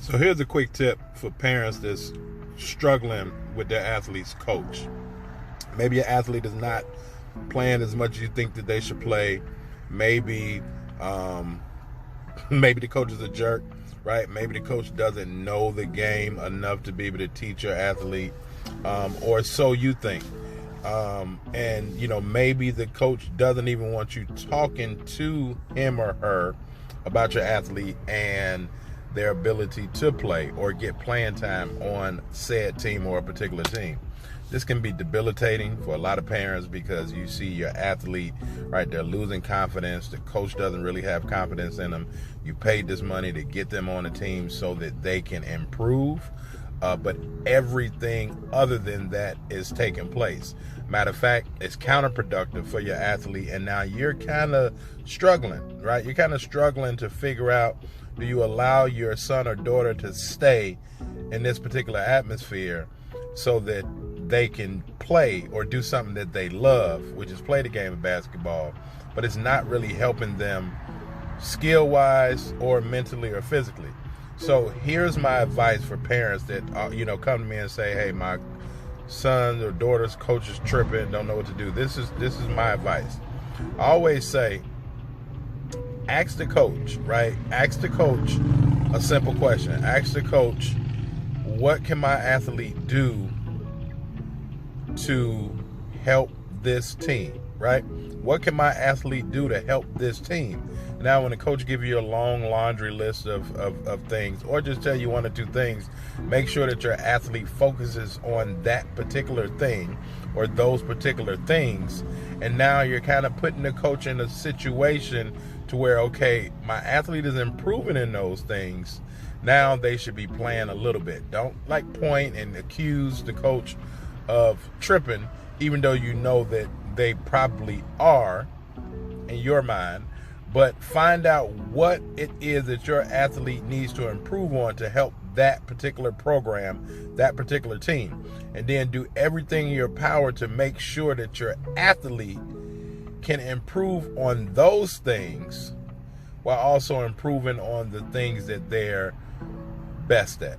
So here's a quick tip for parents that's struggling with their athlete's coach. Maybe your athlete is not playing as much as you think that they should play. Maybe maybe the coach is a jerk, right? Maybe the coach doesn't know the game enough to be able to teach your athlete, or so you think. And maybe the coach doesn't even want you talking to him or her about your athlete and their ability to play or get playing time on said team or a particular team. This can be debilitating for a lot of parents because you see your athlete, right, they're losing confidence. The coach doesn't really have confidence in them. You paid this money to get them on a team so that they can improve, but everything other than that is taking place. Matter of fact, it's counterproductive for your athlete, and now you're kind of struggling, right? You're kind of struggling to figure out, do you allow your son or daughter to stay in this particular atmosphere so that they can play or do something that they love, which is play the game of basketball, but it's not really helping them skill-wise or mentally or physically. So here's my advice for parents that come to me and say, hey, my son or daughter's coach is tripping, don't know what to do. This is my advice. I always say, ask the coach, right? Ask the coach a simple question. Ask the coach, what can my athlete do to help this team, right? What can my athlete do to help this team? Now, when the coach gives you a long laundry list of things, or just tell you one or two things, make sure that your athlete focuses on that particular thing or those particular things. And now you're kind of putting the coach in a situation to where, okay, my athlete is improving in those things. Now they should be playing a little bit. Don't point and accuse the coach of tripping, even though you know that they probably are in your mind. But find out what it is that your athlete needs to improve on to help that particular program, that particular team. And then do everything in your power to make sure that your athlete can improve on those things while also improving on the things that they're best at.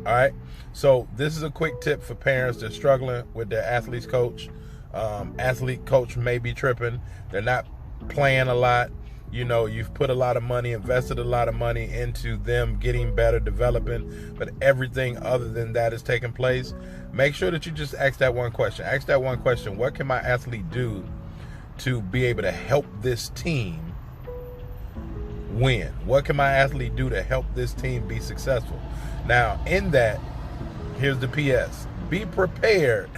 All right. So this is a quick tip for parents that are struggling with their athlete's coach. Athlete coach may be tripping. They're not playing a lot. You've put a lot of money, invested a lot of money into them getting better, developing, but everything other than that is taking place. Make sure that you just ask that one question. Ask that one question. What can my athlete do to be able to help this team win? What can my athlete do to help this team be successful? Now, in that, here's the PS. Be prepared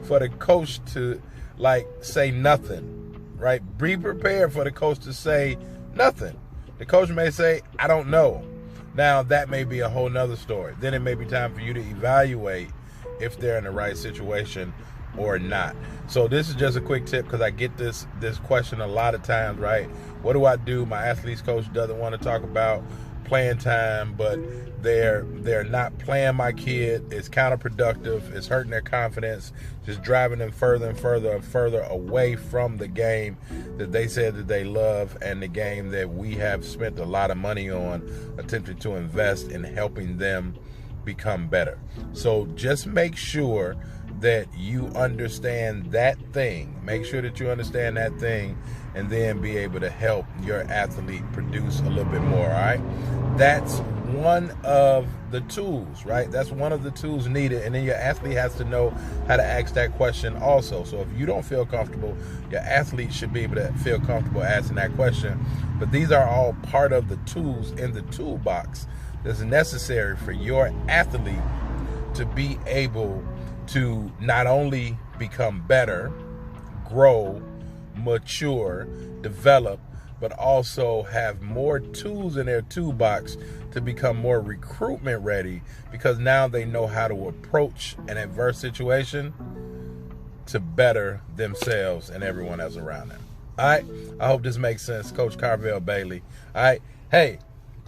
for the coach to say nothing. Right? Be prepared for the coach to say nothing. The coach may say, I don't know. Now, that may be a whole nother story. Then it may be time for you to evaluate if they're in the right situation or not. So this is just a quick tip because I get this question a lot of times, right? What do I do? My athlete's coach doesn't want to talk about playing time, but they're not playing my kid. It's counterproductive. It's hurting their confidence, just driving them further and further and further away from the game that they said that they love and the game that we have spent a lot of money on attempting to invest in helping them become better. So just make sure that you understand that thing. Make sure that you understand that thing and then be able to help your athlete produce a little bit more, all right? That's one of the tools, right? That's one of the tools needed. And then your athlete has to know how to ask that question also. So if you don't feel comfortable, your athlete should be able to feel comfortable asking that question. But these are all part of the tools in the toolbox that's necessary for your athlete to be able to not only become better, grow, mature, develop, but also have more tools in their toolbox to become more recruitment ready, because now they know how to approach an adverse situation to better themselves and everyone else around them. All right. I hope this makes sense. Coach Carvel Bailey. All right. Hey,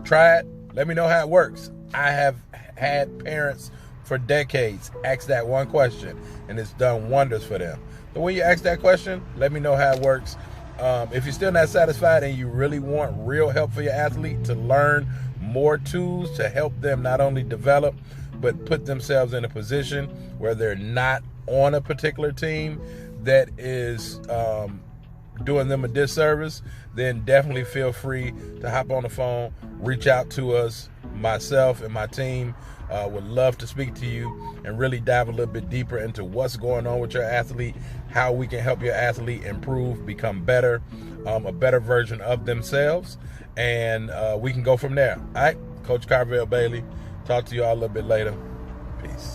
try it. Let me know how it works. I have had parents for decades ask that one question, and it's done wonders for them. So when you ask that question, let me know how it works. If you're still not satisfied and you really want real help for your athlete to learn more tools to help them not only develop, but put themselves in a position where they're not on a particular team that is doing them a disservice, then definitely feel free to hop on the phone, reach out to us. Myself and my team would love to speak to you and really dive a little bit deeper into what's going on with your athlete, how we can help your athlete improve, become better, a better version of themselves, and we can go from there. All right, Coach Carvel Bailey. Talk to you all a little bit later. Peace.